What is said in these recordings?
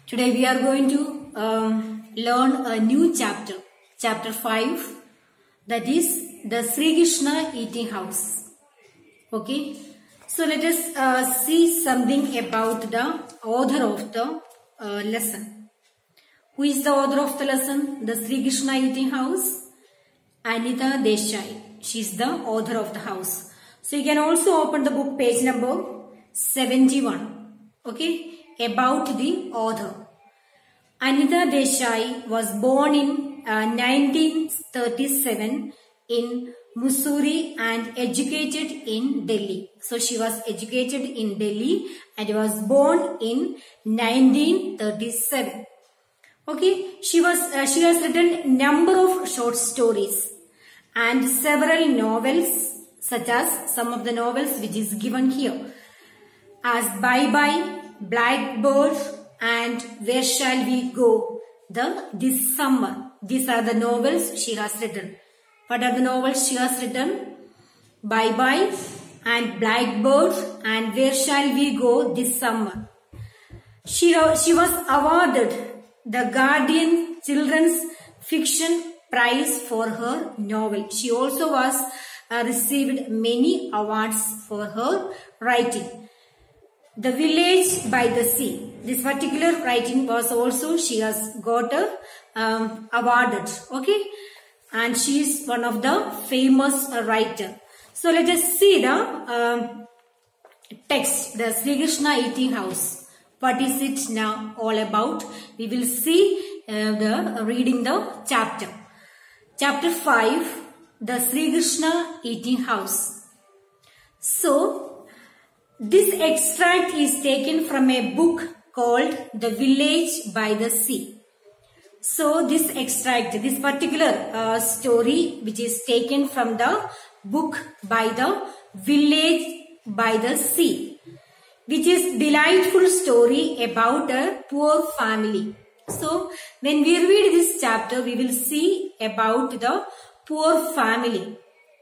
Today we are going to learn a new chapter, chapter 5, that is the Sri Krishna eating house. Okay, so let us see something about the author of the lesson. Who is the author of the lesson? The Sri Krishna eating house? Anita Desai. She is the author of the house. So you can also open the book page number 71. Okay, about the author. Anita Desai was born in 1937 in Mussoorie and educated in Delhi. So she was educated in Delhi and was born in 1937. Okay, she has written number of short stories and several novels, such as some of the novels which is given here as Bye Bye, Blackbird, and Where Shall We Go? This Summer. These are the novels she has written. What are the novels she has written? Bye Bye and Blackbird and Where Shall We Go This Summer. She was awarded the Guardian Children's Fiction Prize for her novel. She also was received many awards for her writing. The Village by the Sea. This particular writing was also she has got awarded. Okay, and she is one of the famous writer. So let us see the text, the Sri Krishna eating house. What is it now all about? We will see reading the chapter. Chapter 5, the Sri Krishna eating house. So this extract is taken from a book called The Village by the Sea. So this extract, this particular story which is taken from the book by The Village by the Sea, which is delightful story about a poor family. So when we read this chapter, we will see about the poor family.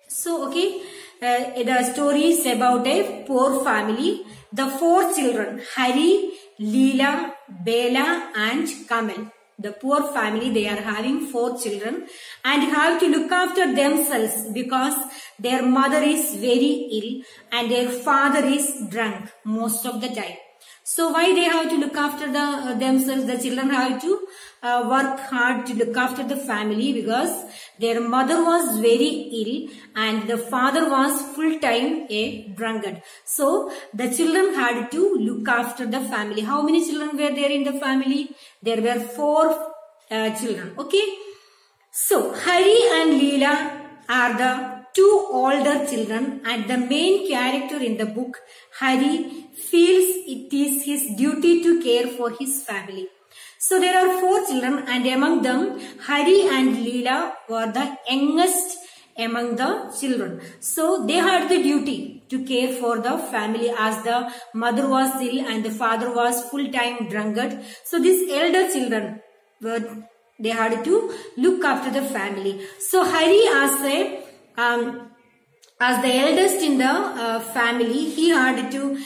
So okay, the story is about a poor family. The 4 children, Hari, Leela, Bela and Kamal. The poor family, they are having 4 children and have to look after themselves because their mother is very ill and their father is drunk most of the time. So why they have to look after themselves? The children have to work hard to look after the family because their mother was very ill and the father was full time a drunkard. So the children had to look after the family. How many children were there in the family? There were 4 children. Okay. So Hari and Leela are the 2 older children and the main character in the book, Hari, feels it is his duty to care for his family. So there are 4 children and among them Hari and Leela were the youngest among the children. So they had the duty to care for the family as the mother was ill and the father was full-time drunkard. So these elder children they had to look after the family. So Hari as the eldest in the family, he had to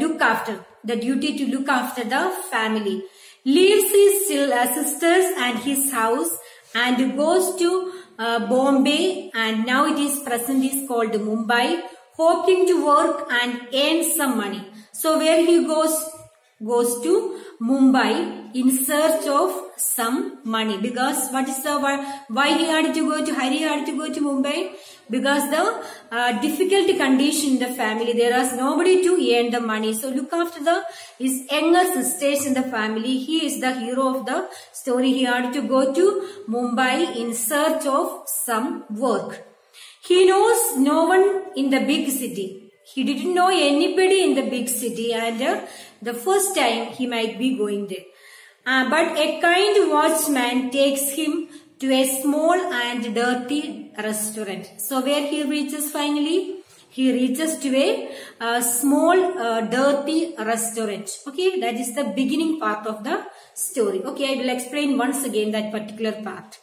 look after the duty to look after the family. Leaves his sisters and his house and goes to Bombay, and now it is present is called Mumbai, hoping to work and earn some money. So where he goes to Mumbai in search of some money, because why he had to go to Hari had to go to Mumbai? Because the difficult condition in the family, there was nobody to earn the money. So look after his younger sisters in the family. He is the hero of the story. He had to go to Mumbai in search of some work. He knows no one in the big city. He didn't know anybody in the big city and the first time he might be going there. But a kind watchman takes him to a small and dirty restaurant. So where he reaches finally? He reaches to a small dirty restaurant. Okay, that is the beginning part of the story. Okay, I will explain once again that particular part.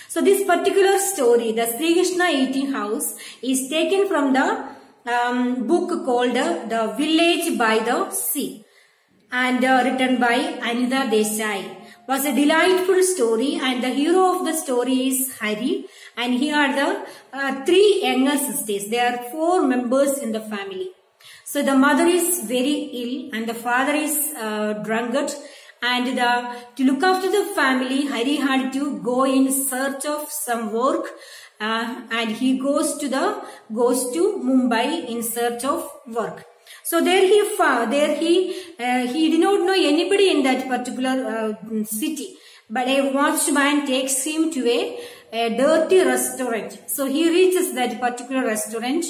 So this particular story, the Sri Krishna eating house, is taken from the book called The Village by the Sea. and written by Anita Desai. Was a delightful story, and the hero of the story is Hari, and he are the three younger sisters. There are 4 members in the family. So the mother is very ill and the father is drunkard, and to look after the family, Hari had to go in search of some work, and he goes to Mumbai in search of work. So there he did not know anybody in that particular city, but a watchman takes him to a dirty restaurant. So he reaches that particular restaurant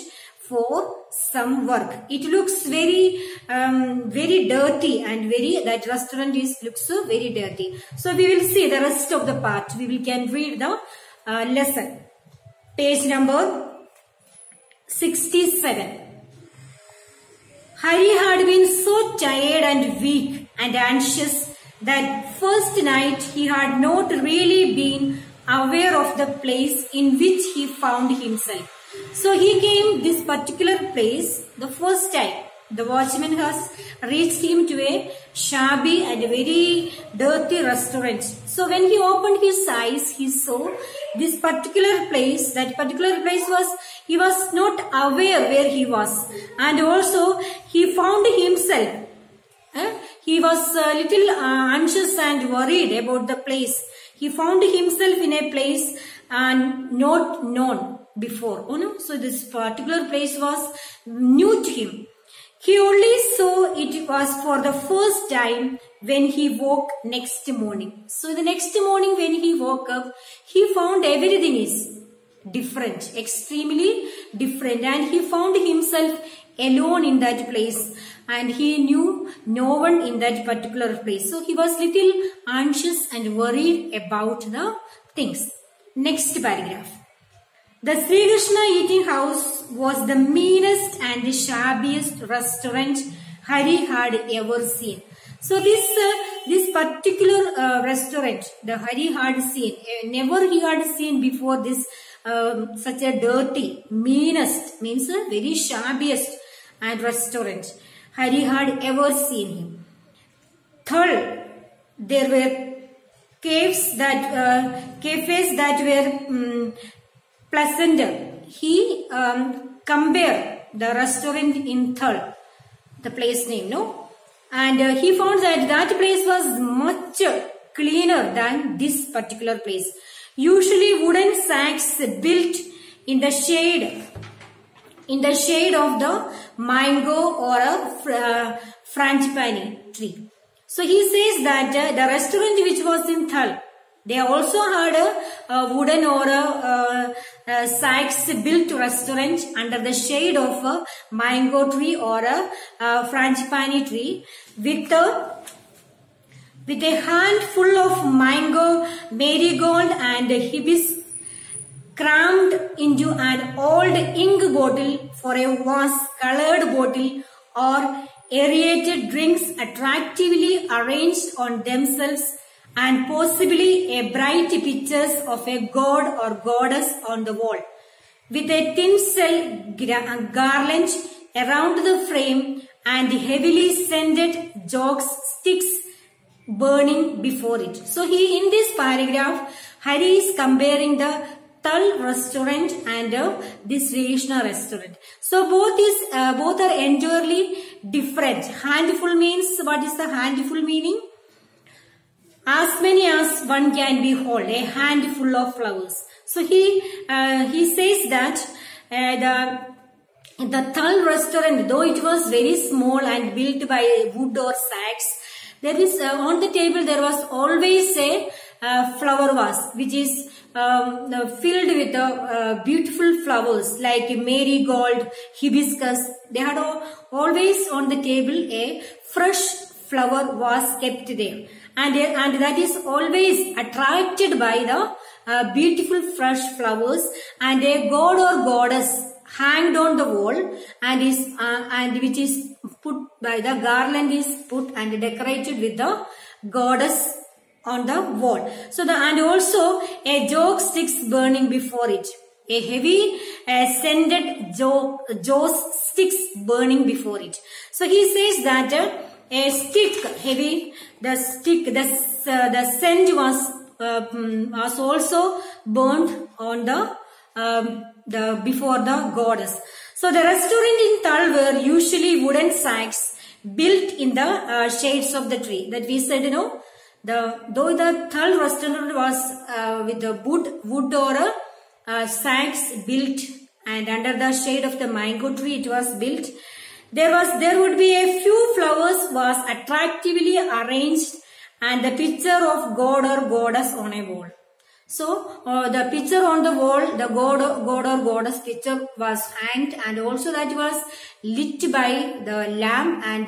for some work. It looks very dirty, and that restaurant looks so very dirty. So we will see the rest of the part. We can read the lesson. Page number 67. Hari had been so tired and weak and anxious that first night he had not really been aware of the place in which he found himself. So he came this particular place the first time. The watchman has reached him to a shabby and very dirty restaurant. So when he opened his eyes, he saw this particular place. That particular place he was not aware where he was. And also he found himself. He was a little anxious and worried about the place. He found himself in a place not known before. So this particular place was new to him. He only saw it was for the first time when he woke next morning. So the next morning when he woke up, he found everything is different, extremely different, and he found himself alone in that place, and he knew no one in that particular place. So he was little anxious and worried about the things. Next paragraph. The Sri Krishna eating house was the meanest and the shabbiest restaurant Hari had ever seen. So this particular restaurant, the Hari had seen, never he had seen before this such a dirty, meanest, means a very shabbiest and restaurant Hari had ever seen him. Third, there were cafes that were pleasanter. He compared the restaurant in Thal, the place name, and he found that place was much cleaner than this particular place. Usually wooden sacks built in the shade of the mango or a frangipani tree. So he says that the restaurant which was in Thal, they also had a wooden or a sacks built restaurant under the shade of a mango tree or a frangipani tree with a handful of mango, marigold and hibiscus crammed into an old ink bottle for a vase-colored bottle, or aerated drinks attractively arranged on themselves, and possibly a bright pictures of a god or goddess on the wall, with a tinsel garland around the frame and heavily scented jokes sticks burning before it. So in this paragraph, Hari is comparing the Thal restaurant and this Sri Krishna restaurant. So both are entirely different. Handful means, what is the handful meaning? As many as one can behold, a handful of flowers. So he says that the Thal restaurant, though it was very small and built by wood or sacks, there is on the table there was always a flower vase which is filled with beautiful flowers like marigold, hibiscus. They had always on the table a fresh flower was kept there, and that is always attracted by the beautiful fresh flowers, and a god or goddess hanged on the wall and which is put by the garland is put and decorated with the goddess on the wall. So and also a joke sticks burning before it. A heavy scented joss sticks burning before it. So he says that a stick heavy. The stick, the scent was also burnt on the before the goddess. So the restaurant in Thal were usually wooden sacks built in the shades of the tree. That we said, though the Thal restaurant was with the wood or sacks built, and under the shade of the mango tree it was built. There would be a few flowers was attractively arranged and the picture of god or goddess on a wall. So the picture on the wall, the god or goddess picture was hanged, and also that was lit by the lamp and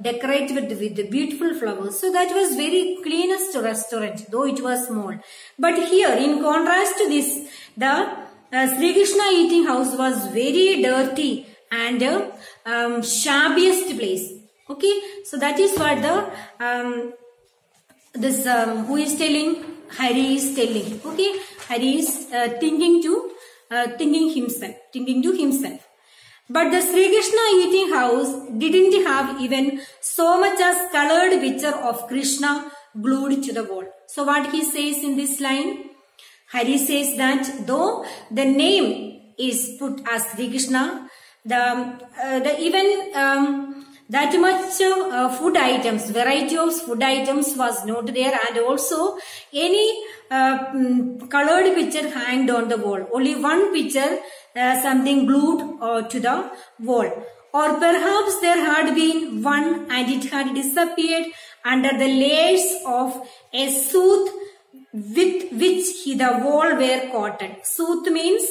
decorated with the beautiful flowers. So that was very cleanest restaurant, though it was small. But here, in contrast to this, the Sri Krishna eating house was very dirty and shabbiest place. Okay, so that is what the who is telling? Hari is telling. Okay, Hari is thinking to himself. But the Sri Krishna eating house didn't have even so much as colored picture of Krishna glued to the wall. So what he says in this line? Hari says that though the name is put as Sri Krishna, that much food items, variety of food items was not there, and also any colored picture hanged on the wall. Only one picture, something glued to the wall. Or perhaps there had been one and it had disappeared under the layers of a soot with which the wall were coated. Soot means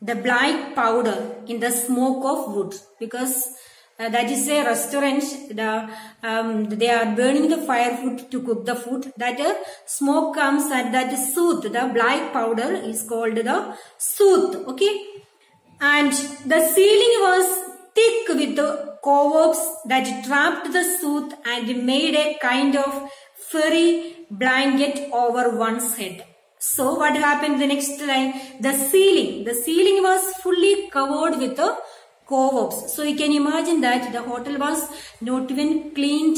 the black powder in the smoke of wood, because that is a restaurant. They are burning the firewood to cook the food. That smoke comes, and that soot, the black powder, is called the soot. Okay, and the ceiling was thick with the cobwebs that trapped the soot and made a kind of furry blanket over one's head. So what happened in the next line? The ceiling was fully covered with the cobwebs. So you can imagine that the hotel was not even cleaned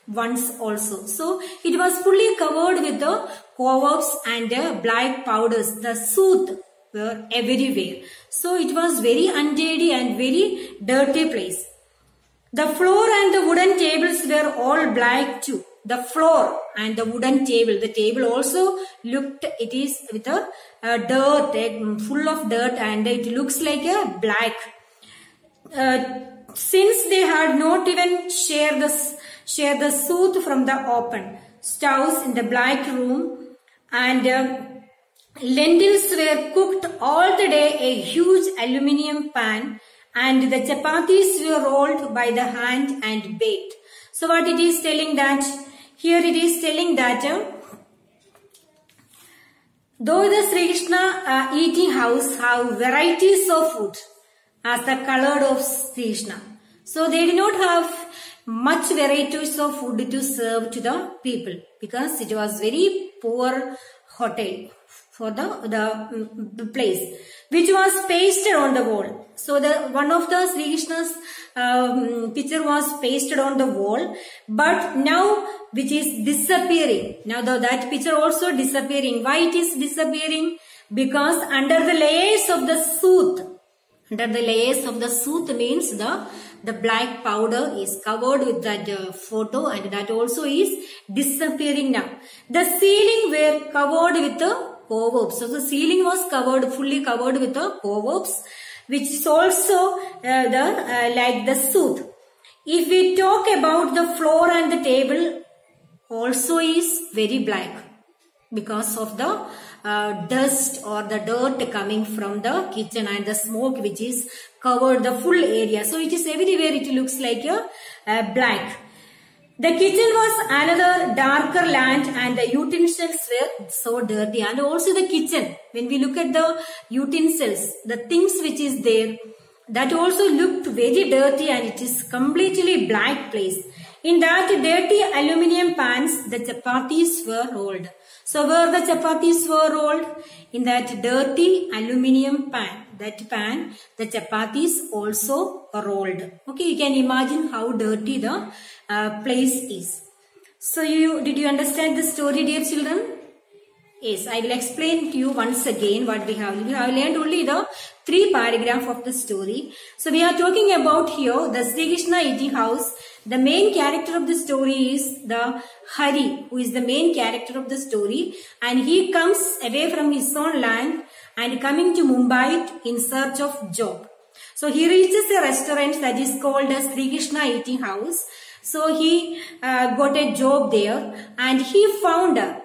once also. So it was fully covered with the cobwebs and the black powders. The soot were everywhere. So it was very untidy and very dirty place. The floor and the wooden tables were all black too. The floor and the wooden table. The table also looked, it is with a dirt, full of dirt, and it looks like a black. Since they had not even shared the soot from the open stoves in the black room, and lentils were cooked all the day a huge aluminium pan, and the chapatis were rolled by the hand and baked. So what it is telling that, here it is telling that though the Sri Krishna eating house have varieties of food as the color of Sri Krishna, so they did not have much varieties of food to serve to the people, because it was very poor hotel for the place, which was pasted on the wall. So one of the Sri Krishna's picture was pasted on the wall, but now which is disappearing. Now that picture also disappearing. Why it is disappearing? Because under the layers of the soot, means the black powder is covered with that photo, and that also is disappearing now. The ceiling were covered with the cobwebs. So the ceiling was fully covered with the cobwebs, which is also like the soot. If we talk about the floor and the table, also is very black because of the dust or the dirt coming from the kitchen and the smoke which is covered the full area. So it is everywhere, it looks like a black. The kitchen was another darker land, and the utensils were so dirty. And also the kitchen, when we look at the utensils, the things which is there, that also looked very dirty, and it is completely black place. In that dirty aluminium pans, the chapatis were rolled. So where the chapatis were rolled? In that dirty aluminium pan. That pan, the chapatis also rolled. Okay, you can imagine how dirty the place is. So did you understand the story, dear children? Yes, I will explain to you once again what we have. We have learned only the 3 paragraphs of the story. So we are talking about here the Sri Krishna eating house. The main character of the story is the Hari, who is the main character of the story, and he comes away from his own land and coming to Mumbai in search of job. So he reaches a restaurant that is called as Sri Krishna eating house. So he got a job there, and he found the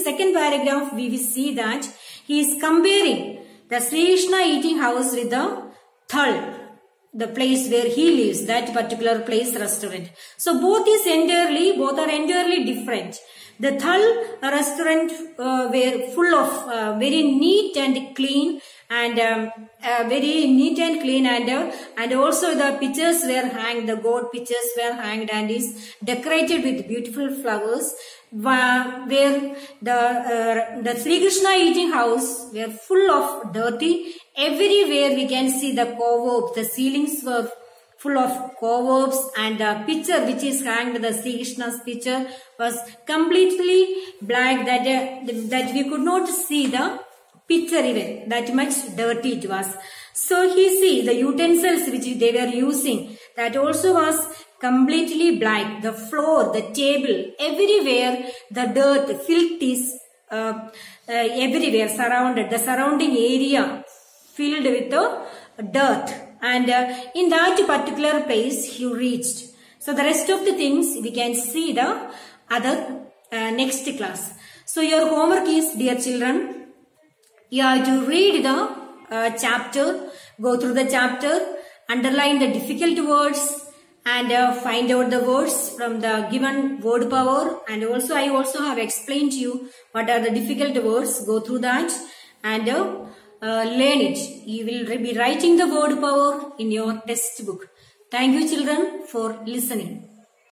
second paragraph we will see that he is comparing the Sri Krishna eating house with the Thal, the place where he lives, that particular place, restaurant. So both are entirely different. The Thal restaurant were full of very neat and clean, and also the pictures were hanged, the god pictures were hanged and is decorated with beautiful flowers. Where the Sri Krishna eating house were full of dirty. Everywhere we can see the cobwebs, the ceilings were full of cobwebs, and the picture which is hanged, the Sri Krishna's picture, was completely black, that we could not see the picture even, that much dirty it was. So he see the utensils which they were using, that also was completely black. The floor, the table, everywhere the dirt, filth is everywhere surrounded. The surrounding area filled with the dirt. And in that particular place he reached. So the rest of the things we can see the other next class. So your homework is, dear children, you have to read the chapter, go through the chapter, underline the difficult words, and find out the words from the given word power. And also I also have explained to you what are the difficult words. Go through that and learn it. You will be writing the word power in your textbook. Thank you, children, for listening.